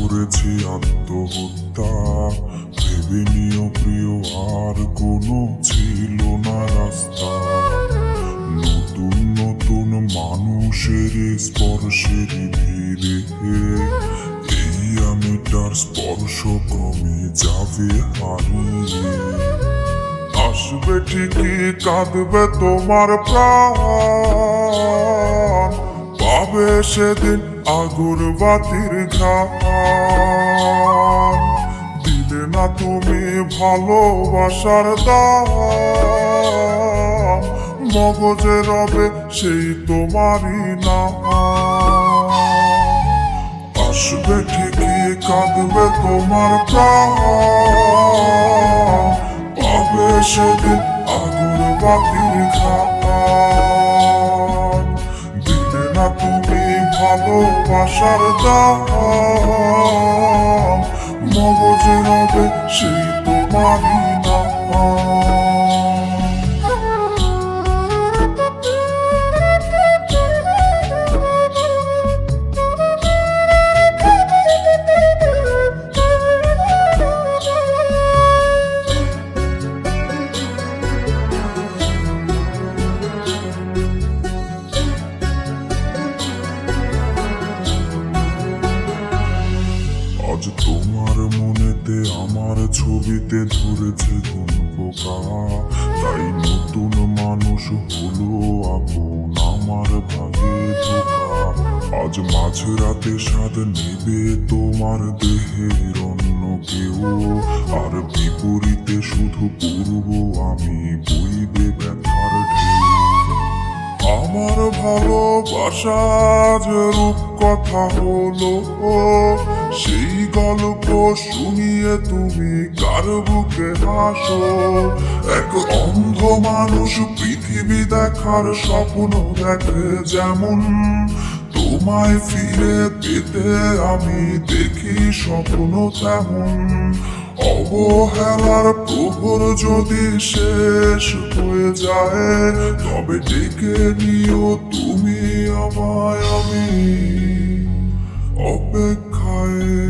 করেছি আত্মহত্যা। ভেবে নিও প্রিয় আর কোনো ছিল না রাস্তা। নতুন নতুন মানুষের স্পর্শের ভিড়ে এই আমিটার স্পর্শ ক্রমে যাবে হারিয়ে। আসবে ঠিকই কাঁদবে তোমার প্রাণ, পাবে সেদিন আগরবাতির ঘ্রাণ। দিলে না তুমি ভালোবাসার দাম, মগজে রবে সেই তোমারই নাম। আসবে ঠিকই কাঁদবে তোমার প্রাণ, পাবে সেদিন আগরবাতির ঘ্রাণ। দিলে না তুমি ভালোবাসার দাম, মগজে রবে সেই তোমারই নাম। আজ তোমার মনেতে আমার ছবিতে ধরেছে কোন পোকা, তাই নতুন মানুষ হলো আপন আমার ভাগে ধোকা। আজ মাঝরাতে স্বাদ নেবে তোমার দেহের অন্য কেউ, আর বিপরীতে শুধু পূর্ব আমি বইবে ব্যথার ঢেউ। আমার ভালোবাসা যে রূপ কথা হলো, সেই গল্প শুনিয়ে তুমি কার বুকে হাসো। এক অন্ধ মানুষ পৃথিবী দেখার স্বপ্ন দেখে যেমন, তোমায় ফিরে পেতে আমি দেখি স্বপ্ন তেমন। অবহেলার প্রহর যদি শেষ হয়ে যায়, তবে ডেকে নিও তুমি আমায়, আমি অপেক্ষায়